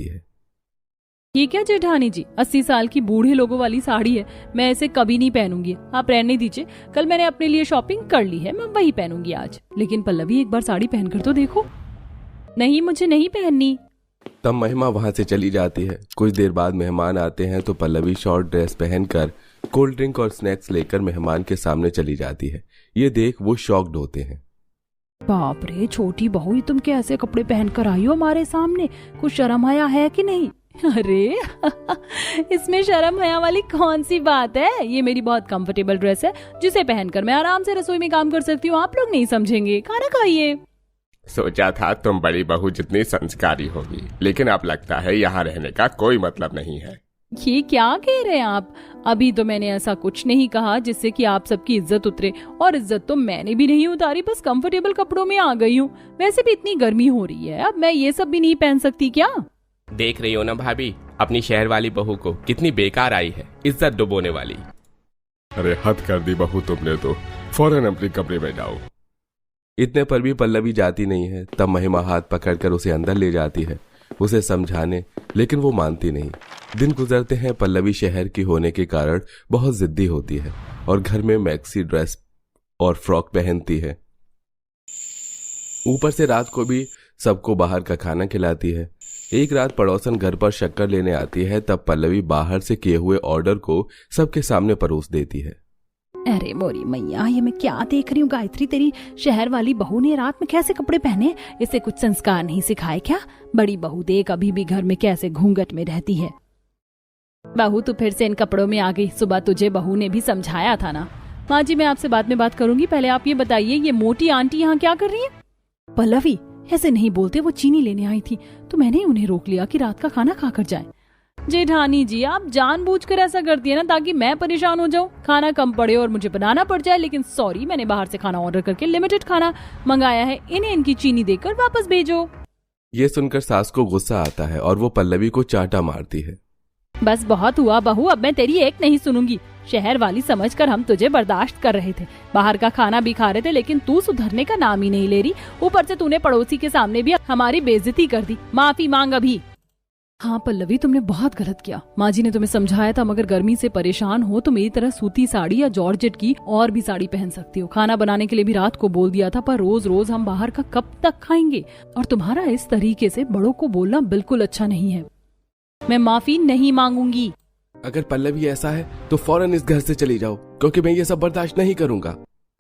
है। ये क्या जेठानी जी, 80 साल की बूढ़े लोगों वाली साड़ी है, मैं इसे कभी नहीं पहनूंगी। आप रहने दीजिए, कल मैंने अपने लिए शॉपिंग कर ली है, मैं वही पहनूंगी आज। लेकिन पल्लवी एक बार साड़ी पहनकर तो देखो। नहीं, मुझे नहीं पहननी। तब महिमा वहां से चली जाती है। कुछ देर बाद मेहमान आते हैं तो पल्लवी शॉर्ट ड्रेस पहनकर कोल्ड ड्रिंक और स्नैक्स लेकर मेहमान के सामने चली जाती है। ये देख वो शॉक्ड होते हैं। बाप रे, छोटी बहू, तुम कैसे कपड़े पहनकर आई हो हमारे सामने? कुछ शर्म हया है कि नहीं? अरे इसमें शर्म हया वाली कौन सी बात है? ये मेरी बहुत कंफर्टेबल ड्रेस है जिसे पहनकर मैं आराम से रसोई में काम कर सकती हूँ। आप लोग नहीं समझेंगे, खाना खाइए। सोचा था तुम बड़ी बहू जितनी संस्कारी होगी, लेकिन अब लगता है यहाँ रहने का कोई मतलब नहीं है। ये क्या कह रहे हैं आप? अभी तो मैंने ऐसा कुछ नहीं कहा जिससे कि आप सबकी इज्जत उतरे, और इज्जत तो मैंने भी नहीं उतारी, बस कंफर्टेबल कपड़ों में आ गई हूँ। वैसे भी इतनी गर्मी हो रही है, अब मैं ये सब भी नहीं पहन सकती क्या? देख रही हो ना भाभी, अपनी शहर वाली बहू को कितनी बेकार आई है, इज्जत डुबोने वाली। अरे हद कर दी बहू तुमने तो, फौरन अपने कमरे में जाओ। इतने पर भी पल्लवी जाती नहीं है। तब महिमा हाथ पकड़कर उसे अंदर ले जाती है, उसे समझाने, लेकिन वो मानती नहीं। दिन गुजरते हैं। पल्लवी शहर की होने के कारण बहुत जिद्दी होती है और घर में मैक्सी ड्रेस और फ्रॉक पहनती है। ऊपर से रात को भी सबको बाहर का खाना खिलाती है। एक रात पड़ोसन घर पर शक्कर लेने आती है। तब पल्लवी बाहर से किए हुए ऑर्डर को सबके सामने परोस देती है। अरे मोरी मैया, ये मैं क्या देख रही हूँ? गायत्री, तेरी शहर वाली बहू ने रात में कैसे कपड़े पहने? इसे कुछ संस्कार नहीं सिखाए क्या? बड़ी बहू देख अभी भी घर में कैसे घूंघट में रहती है। बहू तू फिर से इन कपड़ों में आ गई। सुबह तुझे बहू ने भी समझाया था ना। माँ जी, मैं आपसे बाद में बात करूंगी, पहले आप ये बताइए, ये मोटी आंटी यहाँ क्या कर रही है? पल्लवी, ऐसे नहीं बोलते, वो चीनी लेने आई थी तो मैंने उन्हें रोक लिया कि रात का खाना खाकर जाएं। जेठानी जी, आप जानबूझकर ऐसा करती है ना ताकि मैं परेशान हो जाऊं, खाना कम पड़े और मुझे बनाना पड़ जाए। लेकिन सॉरी, मैंने बाहर से खाना ऑर्डर करके लिमिटेड खाना मंगाया है, इन्हें इनकी चीनी देकर वापस भेजो। ये सुनकर सास को गुस्सा आता है और वो पल्लवी को चांटा मारती है। बस बहुत हुआ बहू, अब मैं तेरी एक नहीं सुनूंगी। शहर वाली समझकर हम तुझे बर्दाश्त कर रहे थे, बाहर का खाना भी खा रहे थे, लेकिन तू सुधरने का नाम ही नहीं ले रही। ऊपर से तूने पड़ोसी के सामने भी हमारी बेइज्जती कर दी। माफी मांग अभी। हाँ पल्लवी, तुमने बहुत गलत किया। माँ जी ने तुम्हें समझाया था, मगर गर्मी से परेशान हो तो मेरी तरह सूती साड़ी या जॉर्जेट की और भी साड़ी पहन सकती हो। खाना बनाने के लिए भी रात को बोल दिया था, पर रोज रोज हम बाहर का कब तक खाएंगे? और तुम्हारा इस तरीके से बड़ों को बोलना बिल्कुल अच्छा नहीं है। मैं माफी नहीं मांगूंगी। अगर पल्लवी ऐसा है तो फौरन इस घर से चली जाओ, क्योंकि मैं ये सब बर्दाश्त नहीं करूंगा।